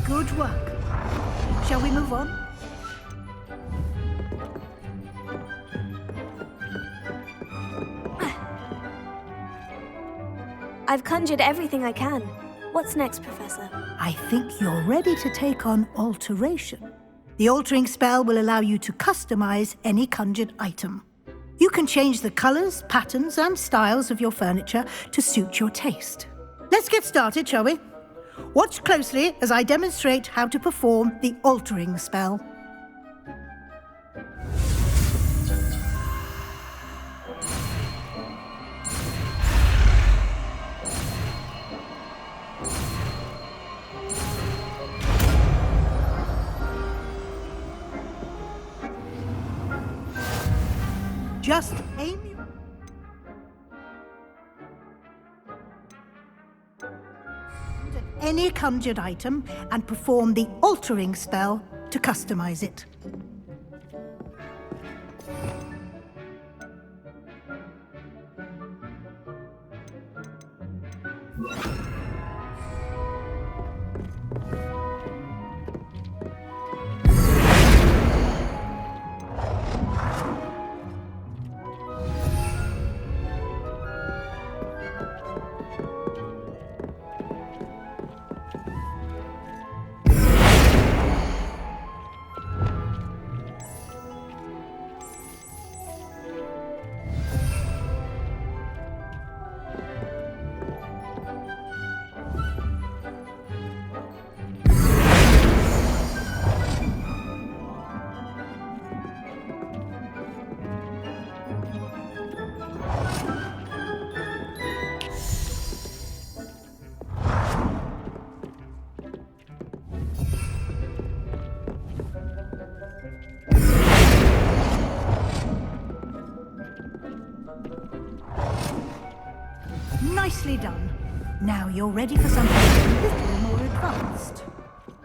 Good work. Shall we move on? I've conjured everything I can. What's next, Professor? I think you're ready to take on alteration. The altering spell will allow you to customize any conjured item. You can change the colors, patterns, and styles of your furniture to suit your taste. Let's get started, shall we? Watch closely as I demonstrate how to perform the altering spell. Just aim at any conjured item and perform the altering spell to customize it. Nicely done. Now you're ready for something a little more advanced.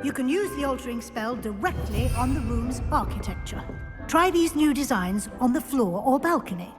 You can use the altering spell directly on the room's architecture. Try these new designs on the floor or balcony.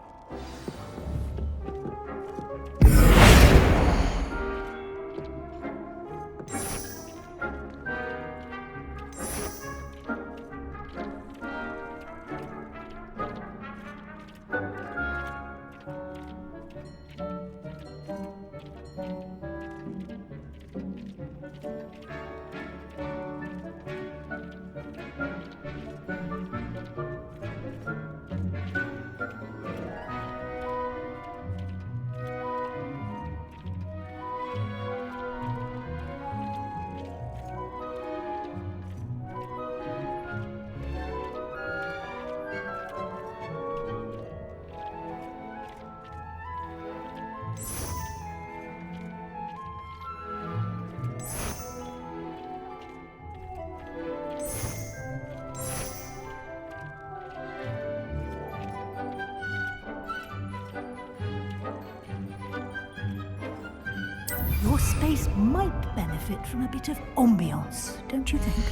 Your space might benefit from a bit of ambiance, don't you think?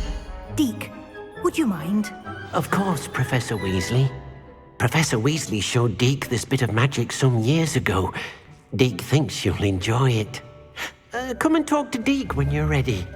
Deke, would you mind? Of course, Professor Weasley. Professor Weasley showed Deke this bit of magic some years ago. Deke thinks you'll enjoy it. Come and talk to Deke when you're ready.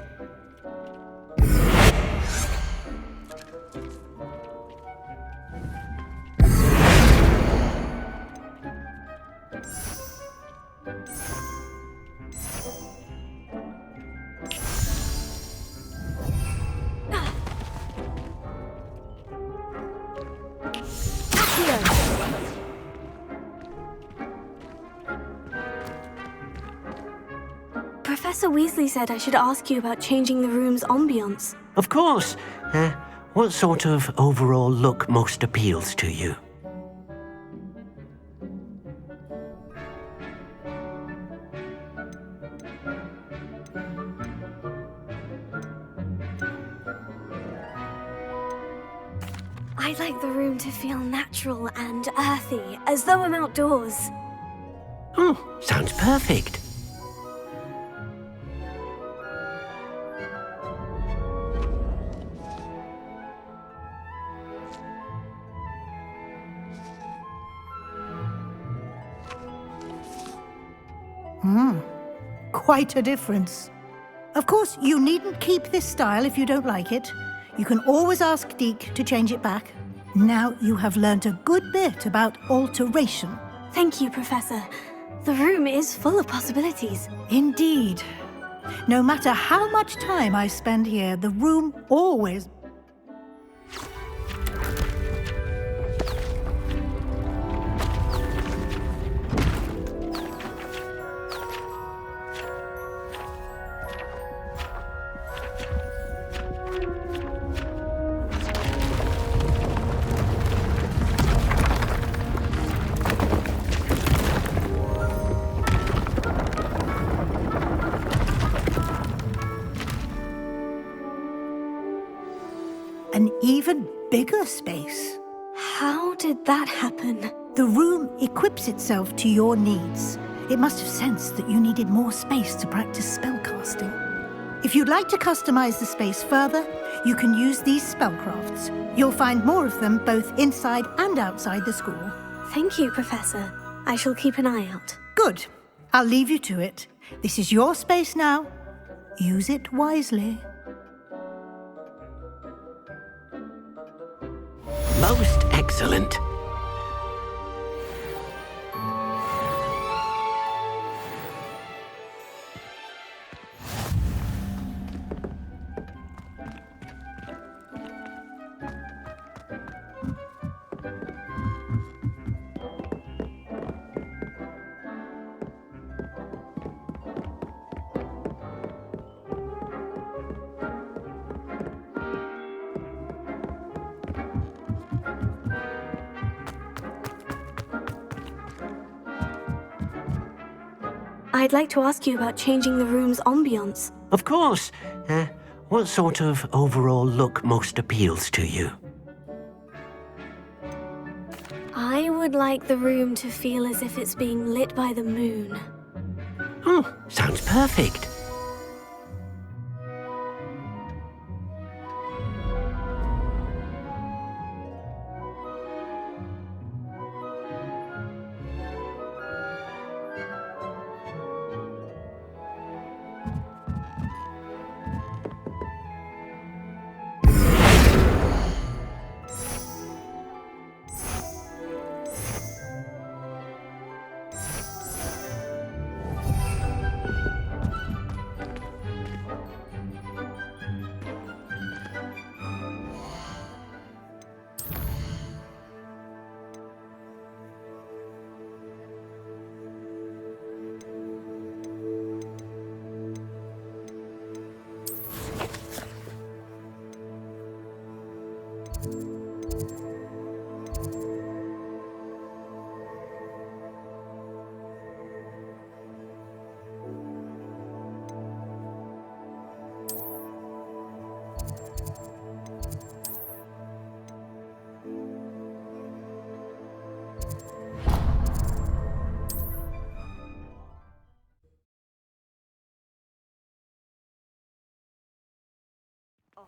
Professor Weasley said I should ask you about changing the room's ambience. Of course. What sort of overall look most appeals to you? I'd like the room to feel natural and earthy, as though I'm outdoors. Oh, sounds perfect. Quite a difference. Of course, you needn't keep this style if you don't like it. You can always ask Deke to change it back. Now you have learnt a good bit about alteration. Thank you, Professor. The room is full of possibilities. Indeed. No matter how much time I spend here, the room always... an even bigger space. How did that happen? The room equips itself to your needs. It must have sensed that you needed more space to practice spellcasting. If you'd like to customize the space further, you can use these spellcrafts. You'll find more of them both inside and outside the school. Thank you, Professor. I shall keep an eye out. Good. I'll leave you to it. This is your space now. Use it wisely. Most excellent. I'd like to ask you about changing the room's ambience. Of course. What sort of overall look most appeals to you? I would like the room to feel as if it's being lit by the moon. Oh, sounds perfect.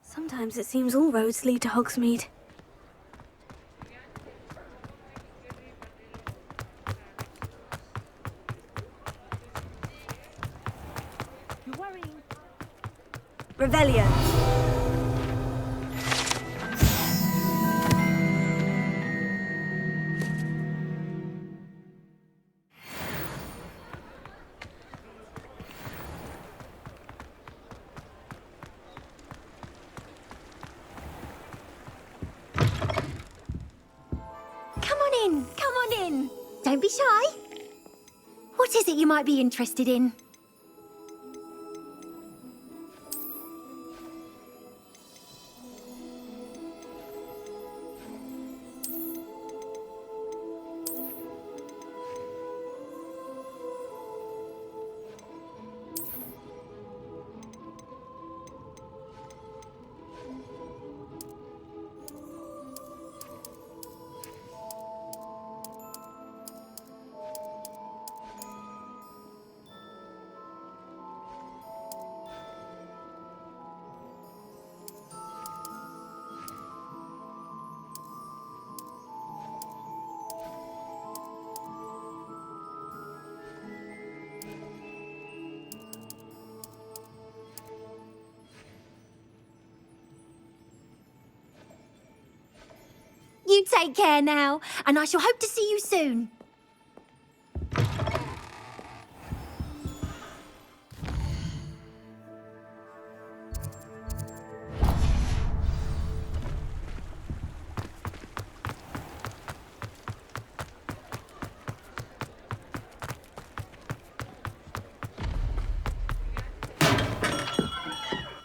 Sometimes it seems all roads lead to Hogsmeade. Revelio. Come on in, come on in. Don't be shy. What is it you might be interested in? You take care now, and I shall hope to see you soon.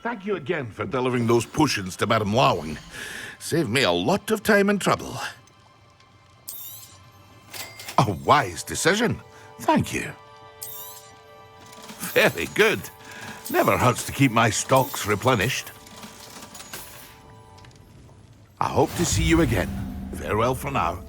Thank you again for delivering those potions to Madame Lawing. Saved me a lot of time and trouble. A wise decision. Thank you. Very good. Never hurts to keep my stocks replenished. I hope to see you again. Farewell for now.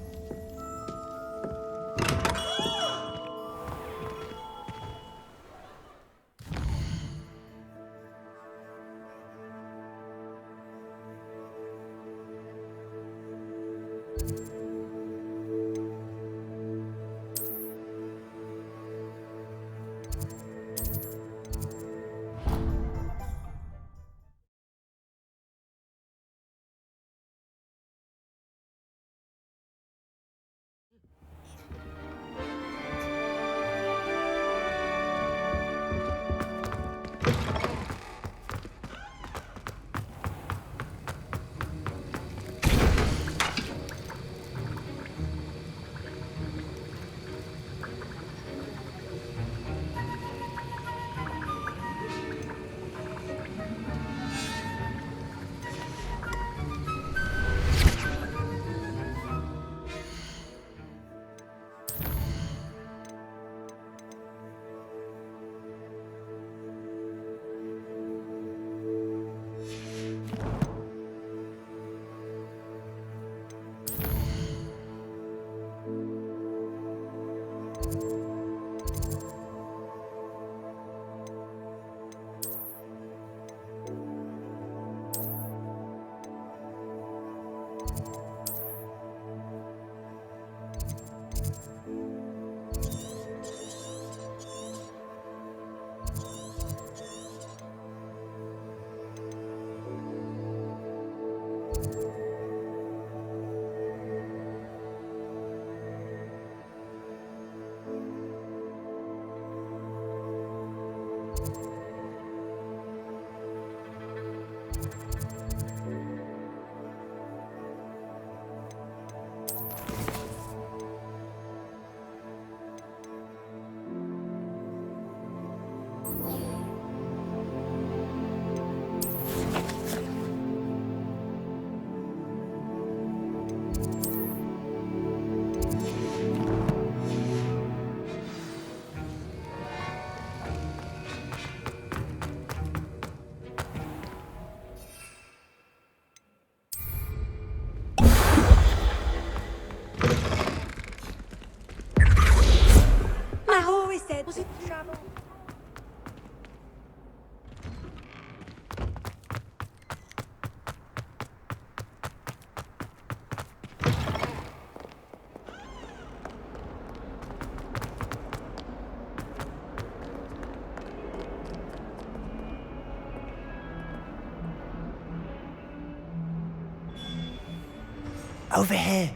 Over here.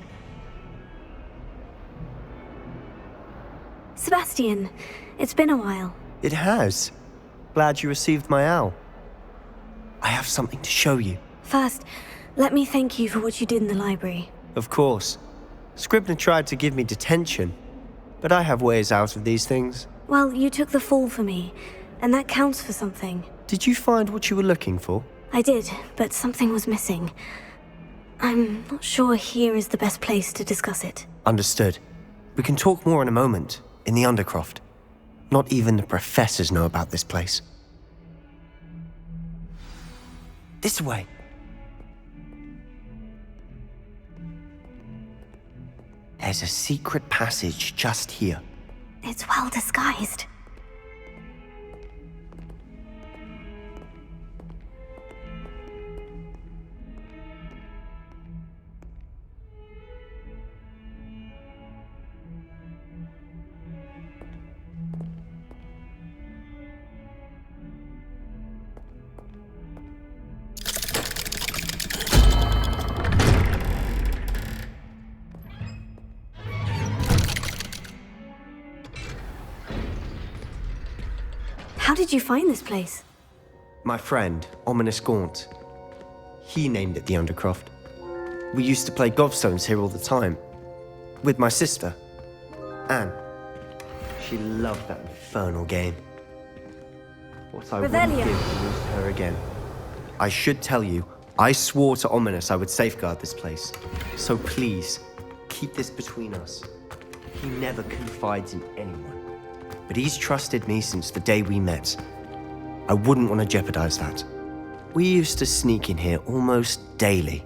Sebastian, it's been a while. It has. Glad you received my owl. I have something to show you. First, let me thank you for what you did in the library. Of course. Scribner tried to give me detention, but I have ways out of these things. Well, you took the fall for me, and that counts for something. Did you find what you were looking for? I did, but something was missing. I'm not sure here is the best place to discuss it. Understood. We can talk more in a moment, in the Undercroft. Not even the professors know about this place. This way. There's a secret passage just here. It's well disguised. How did you find this place? My friend, Ominous Gaunt. He named it the Undercroft. We used to play gobstones here all the time. With my sister, Anne. She loved that infernal game. What I wouldn't give to lose her again. I should tell you, I swore to Ominous I would safeguard this place. So please, keep this between us. He never confides in anyone. But he's trusted me since the day we met. I wouldn't want to jeopardize that. We used to sneak in here almost daily.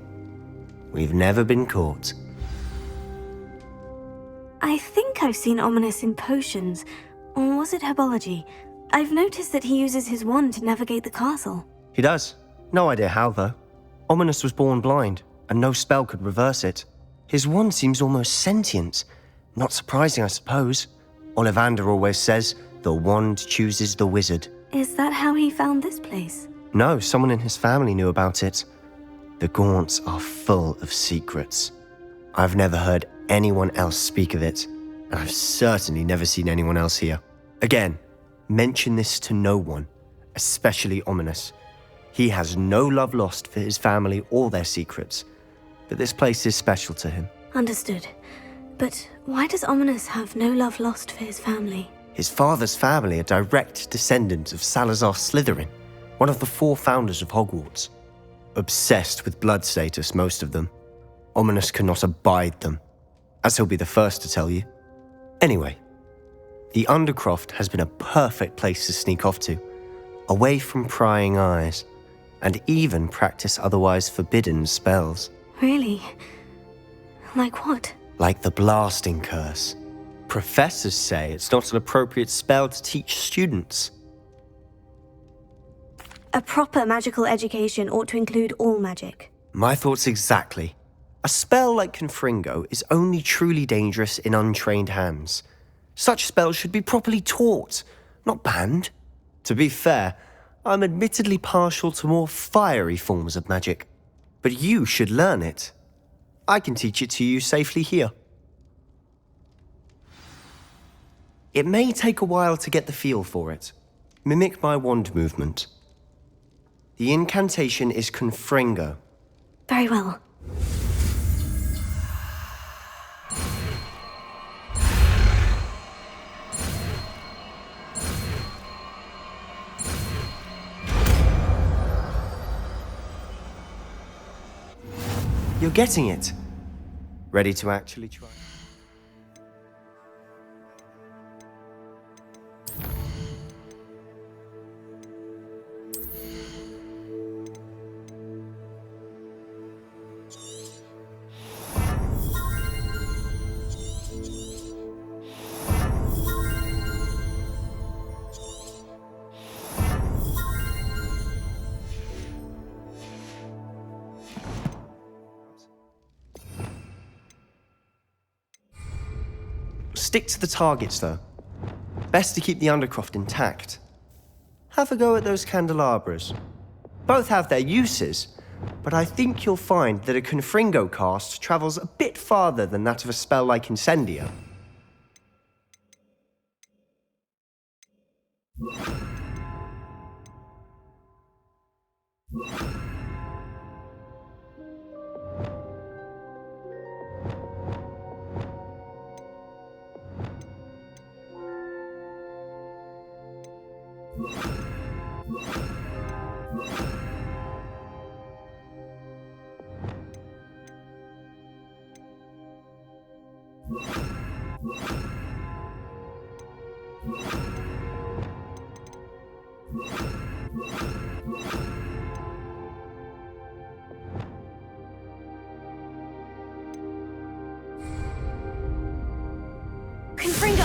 We've never been caught. I think I've seen Ominous in potions. Or was it herbology? I've noticed that he uses his wand to navigate the castle. He does. No idea how, though. Ominous was born blind, and no spell could reverse it. His wand seems almost sentient. Not surprising, I suppose. Ollivander always says, the wand chooses the wizard. Is that how he found this place? No, someone in his family knew about it. The Gaunts are full of secrets. I've never heard anyone else speak of it, and I've certainly never seen anyone else here. Again, mention this to no one, especially Ominous. He has no love lost for his family or their secrets, but this place is special to him. Understood. But why does Ominous have no love lost for his family? His father's family are direct descendants of Salazar Slytherin, one of the 4 founders of Hogwarts. Obsessed with blood status, most of them. Ominous cannot abide them, as he'll be the first to tell you. Anyway, the Undercroft has been a perfect place to sneak off to, away from prying eyes, and even practice otherwise forbidden spells. Really? Like what? Like the blasting curse. Professors say it's not an appropriate spell to teach students. A proper magical education ought to include all magic. My thoughts exactly. A spell like Confringo is only truly dangerous in untrained hands. Such spells should be properly taught, not banned. To be fair, I'm admittedly partial to more fiery forms of magic. But you should learn it. I can teach it to you safely here. It may take a while to get the feel for it. Mimic my wand movement. The incantation is Confringo. Very well. You're getting it. Ready to actually try? Stick to the targets, though. Best to keep the Undercroft intact. Have a go at those candelabras. Both have their uses, but I think you'll find that a Confringo cast travels a bit farther than that of a spell like Incendio. Confringo!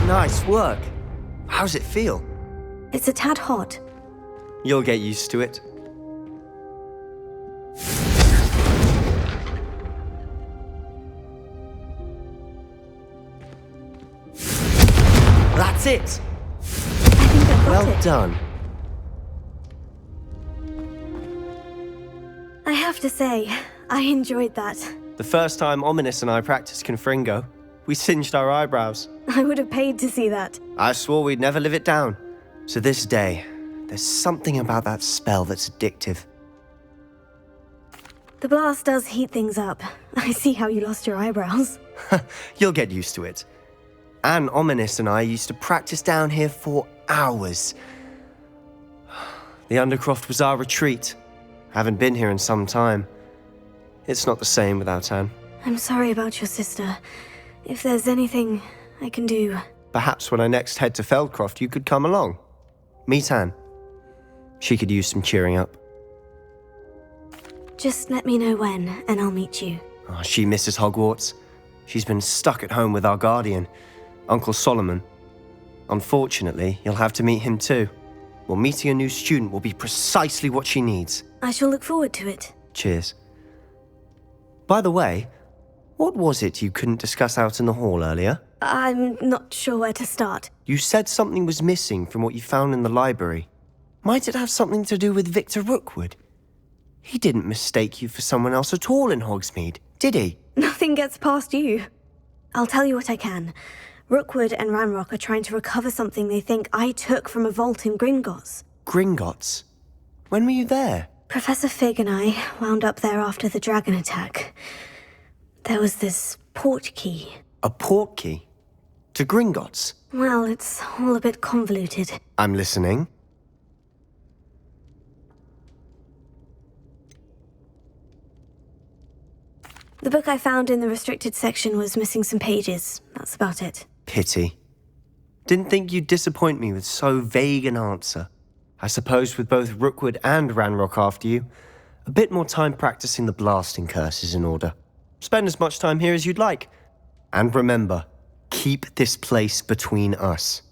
Nice work. How's it feel? It's a tad hot. You'll get used to it. That's it! I think I've got Well it. done. I have to say, I enjoyed that. The first time Ominous and I practiced Confringo, we singed our eyebrows. I would have paid to see that. I swore we'd never live it down. To this day, there's something about that spell that's addictive. The blast does heat things up. I see how you lost your eyebrows. You'll get used to it. Anne, Ominous and I used to practice down here for hours. The Undercroft was our retreat. Haven't been here in some time. It's not the same without Anne. I'm sorry about your sister. If there's anything I can do... Perhaps when I next head to Feldcroft, you could come along. Meet Anne. She could use some cheering up. Just let me know when, and I'll meet you. Oh, she misses Hogwarts. She's been stuck at home with our guardian, Uncle Solomon. Unfortunately, you'll have to meet him too. Well, meeting a new student will be precisely what she needs. I shall look forward to it. Cheers. By the way, what was it you couldn't discuss out in the hall earlier? I'm not sure where to start. You said something was missing from what you found in the library. Might it have something to do with Victor Rookwood? He didn't mistake you for someone else at all in Hogsmeade, did he? Nothing gets past you. I'll tell you what I can. Rookwood and Ranrock are trying to recover something they think I took from a vault in Gringotts. Gringotts? When were you there? Professor Fig and I wound up there after the dragon attack. There was this port key. A port key? To Gringotts? Well, it's all a bit convoluted. I'm listening. The book I found in the restricted section was missing some pages. That's about it. Pity. Didn't think you'd disappoint me with so vague an answer. I suppose with both Rookwood and Ranrock after you, a bit more time practicing the blasting curse is in order. Spend as much time here as you'd like. And remember, keep this place between us.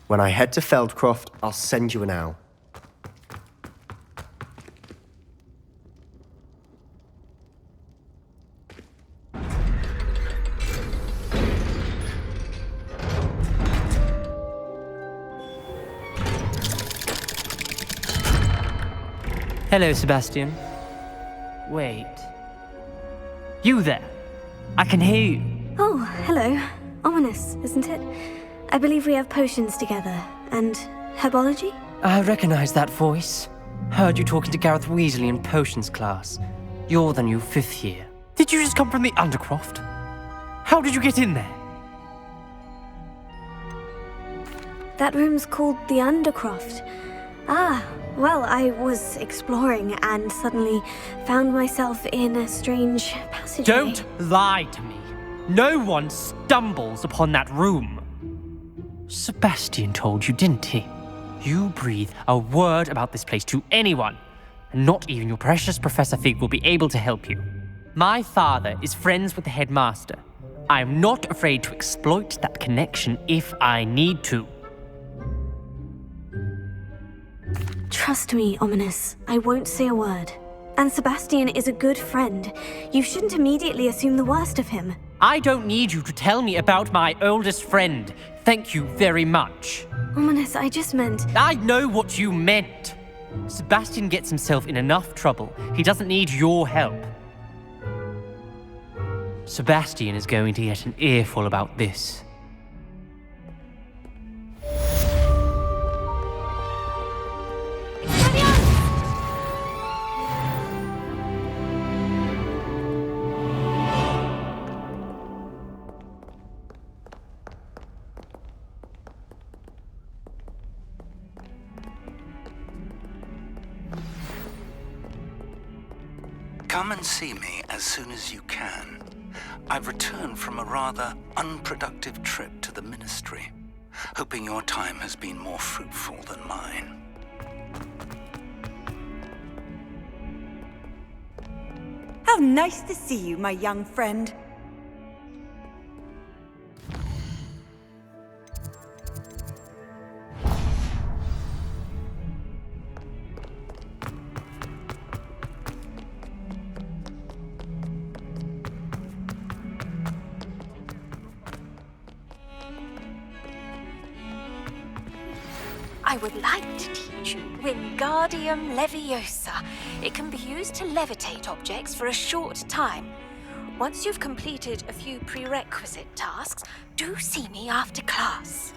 When I head to Feldcroft, I'll send you an owl. Hello, Sebastian. Wait. You there? I can hear you. Oh, hello. Ominous, isn't it? I believe we have potions together. And herbology? I recognize that voice. Heard you talking to Gareth Weasley in potions class. You're the new 5th year. Did you just come from the Undercroft? How did you get in there? That room's called the Undercroft. Ah, well, I was exploring and suddenly found myself in a strange passageway. Don't lie to me. No one stumbles upon that room. Sebastian told you, didn't he? You breathe a word about this place to anyone, and not even your precious Professor Fig will be able to help you. My father is friends with the headmaster. I am not afraid to exploit that connection if I need to. Trust me, Ominous. I won't say a word. And Sebastian is a good friend. You shouldn't immediately assume the worst of him. I don't need you to tell me about my oldest friend. Thank you very much. Ominous, I just meant... I know what you meant. Sebastian gets himself in enough trouble. He doesn't need your help. Sebastian is going to get an earful about this. Come and see me as soon as you can. I've returned from a rather unproductive trip to the Ministry, hoping your time has been more fruitful than mine. How nice to see you, my young friend. I would like to teach you Wingardium Leviosa. It can be used to levitate objects for a short time. Once you've completed a few prerequisite tasks, do see me after class.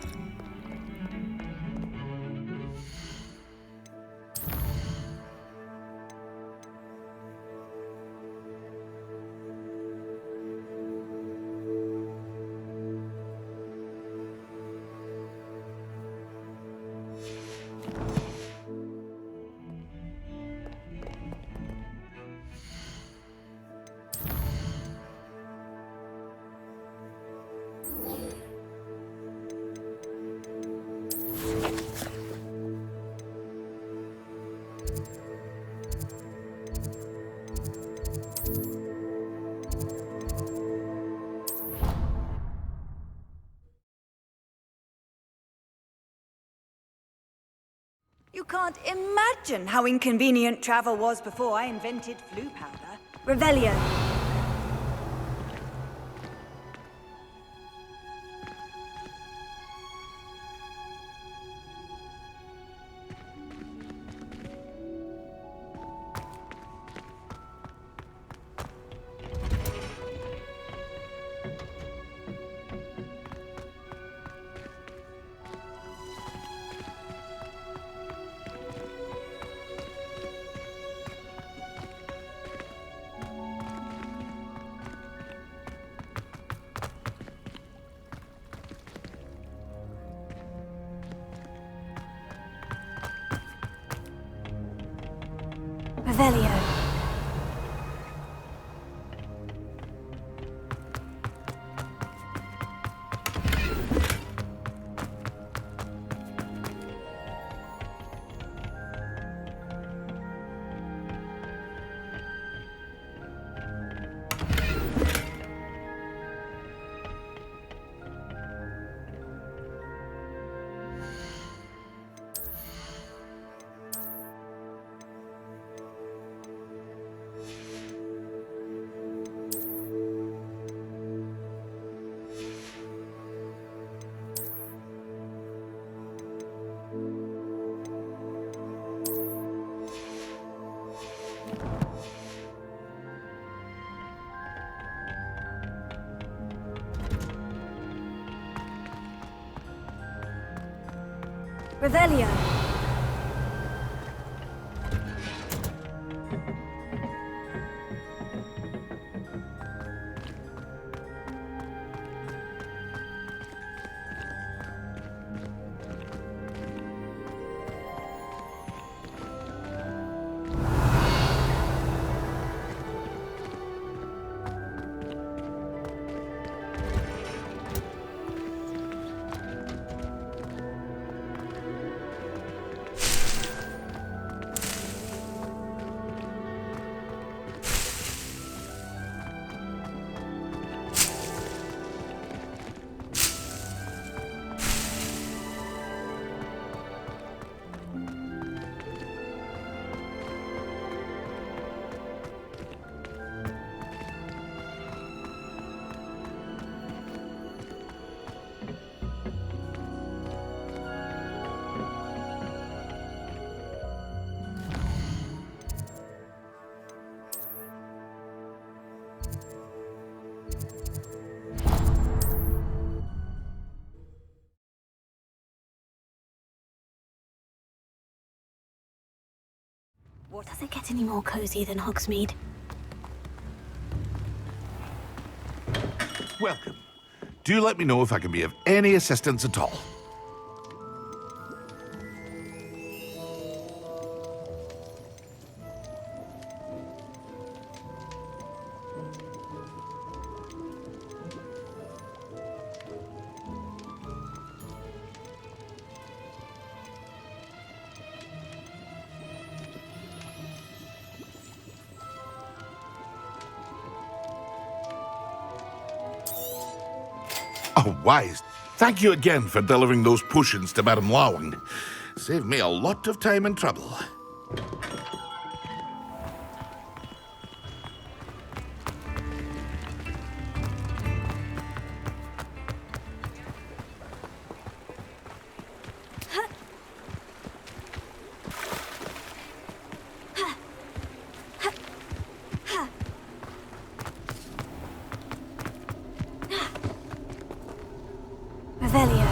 You can't imagine how inconvenient travel was before I invented flu powder. Revelio. Revelio. Revelio. Does it get any more cozy than Hogsmeade? Welcome. Do let me know if I can be of any assistance at all. Oh, wise. Thank you again for delivering those potions to Madame Lawing. Saved me a lot of time and trouble. Revelio.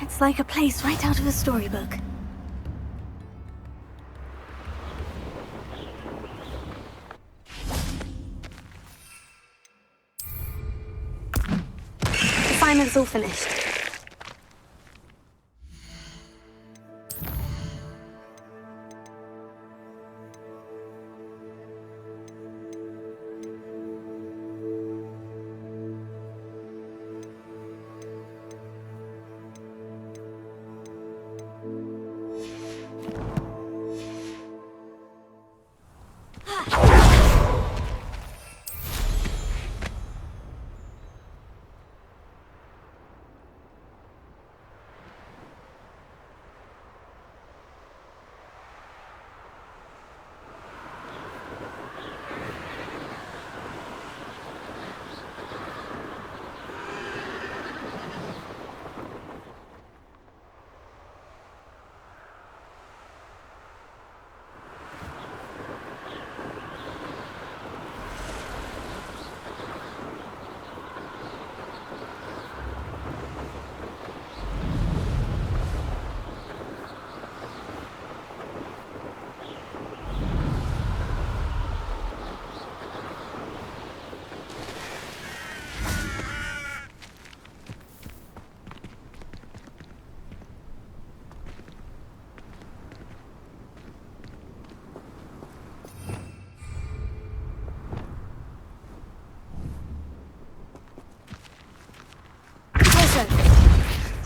It's like a place right out of a storybook. The assignment's all finished.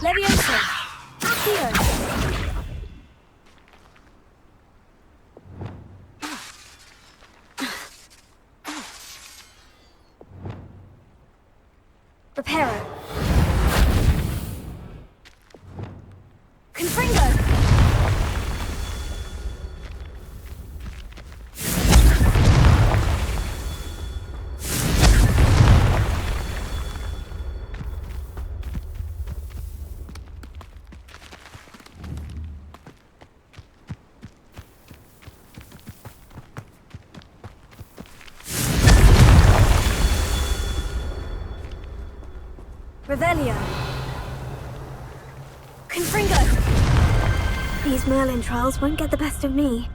Leviosa! Accio! Reparo! Confringo! Revelio. Confringo! These Merlin trials won't get the best of me.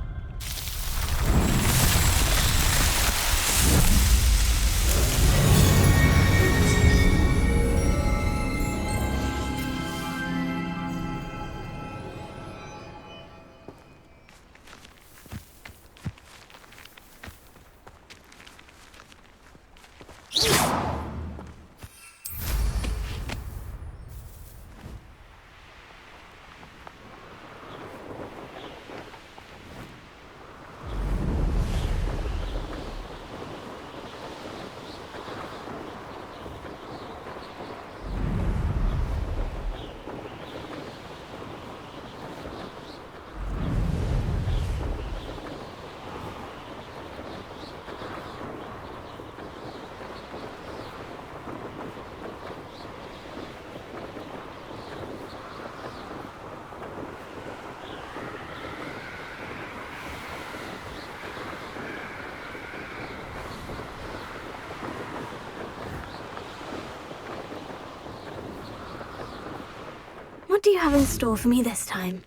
What do you have in store for me this time?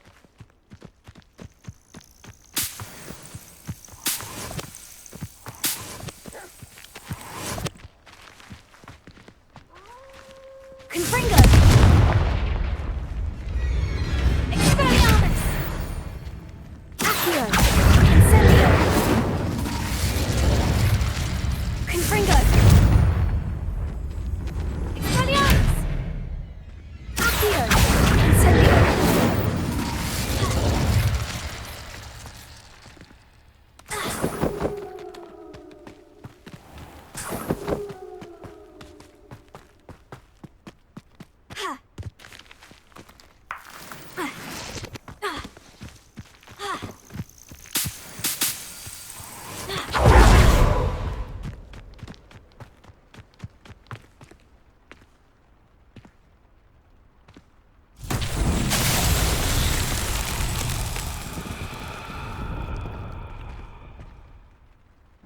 Confringo! Expelliarmus! Accio! Incendio! Confringo! Expelliarmus! Accio! Incendio!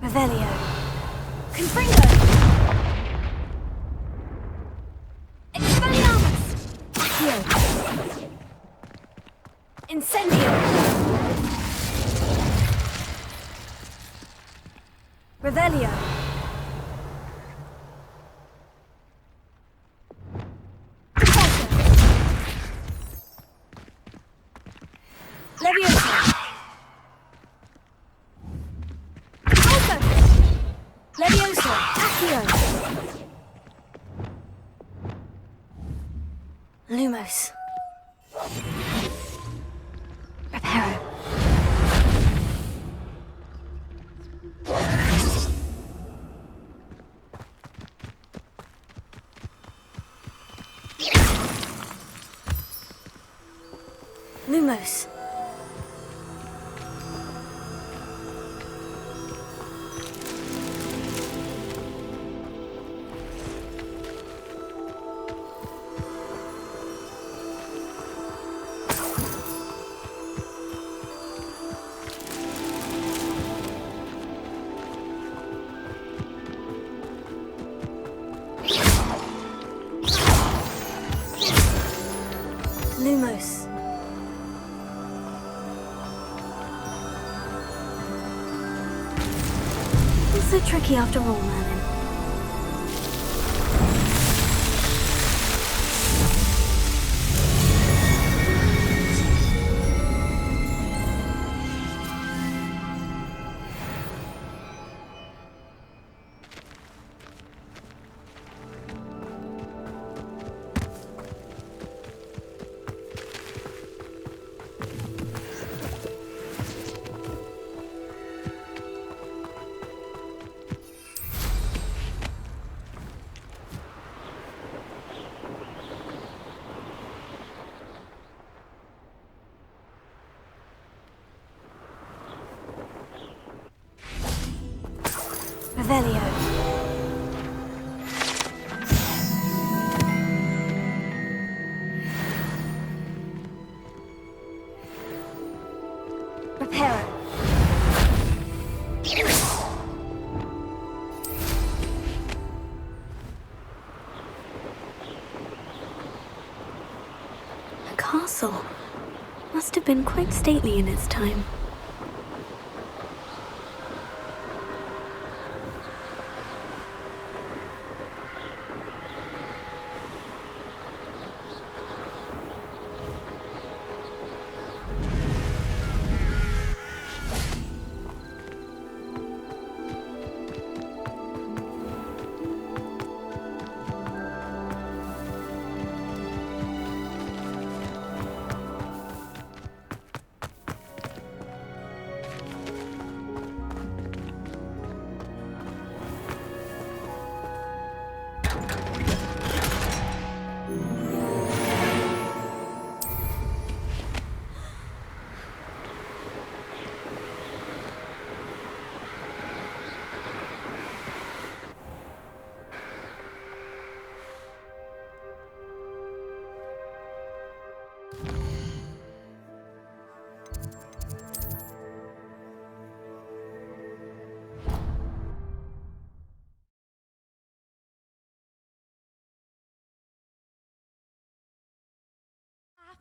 Revelio. Confringo! Expelliarmus! Accio! Incendio! Revelio. Repulsor. Leviosa. Repulsor. Leviosa. Accio. Lumos. Reparo. Lumos. Lumos. It's so tricky after all, Merlin. Revelio. Reparo. A castle. Must have been quite stately in its time.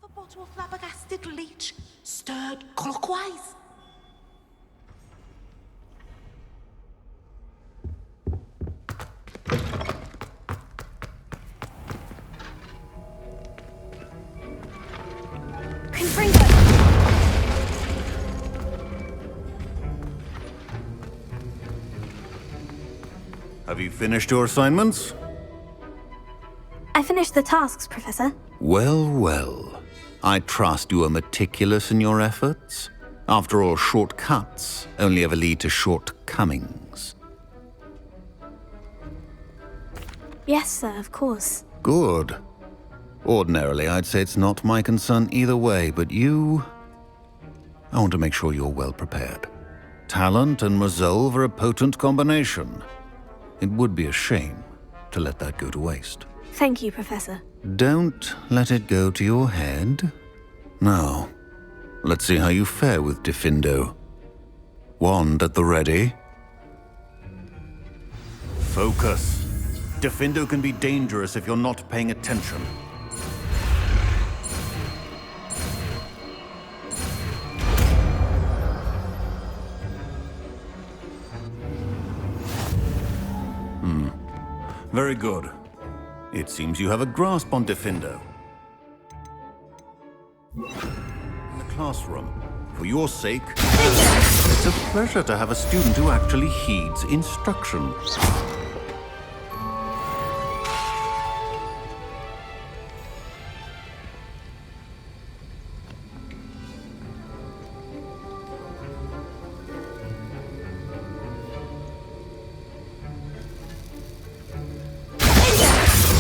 A bottle of flabbergasted leech, stirred clockwise. Confringo! Have you finished your assignments? I finished the tasks, Professor. Well, well. I trust you are meticulous in your efforts. After all, shortcuts only ever lead to shortcomings. Yes, sir, of course. Good. Ordinarily, I'd say it's not my concern either way, but you... I want to make sure you're well prepared. Talent and resolve are a potent combination. It would be a shame to let that go to waste. Thank you, Professor. Don't let it go to your head. Now, let's see how you fare with Diffindo. Wand at the ready. Focus. Diffindo can be dangerous if you're not paying attention. Very good. It seems you have a grasp on Diffindo. In the classroom, for your sake, it's a pleasure to have a student who actually heeds instructions.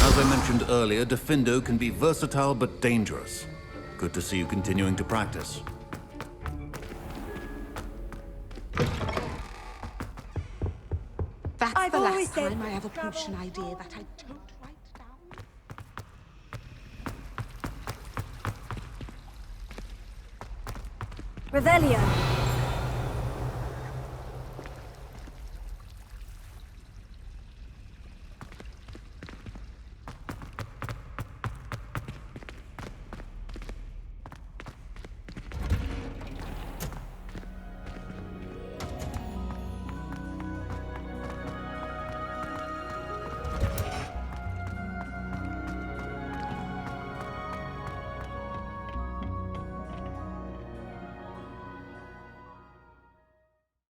As I mentioned earlier, Diffindo can be versatile but dangerous. Good to see you continuing to practice. That's the last time I have a potion idea that I don't write down. Revelio.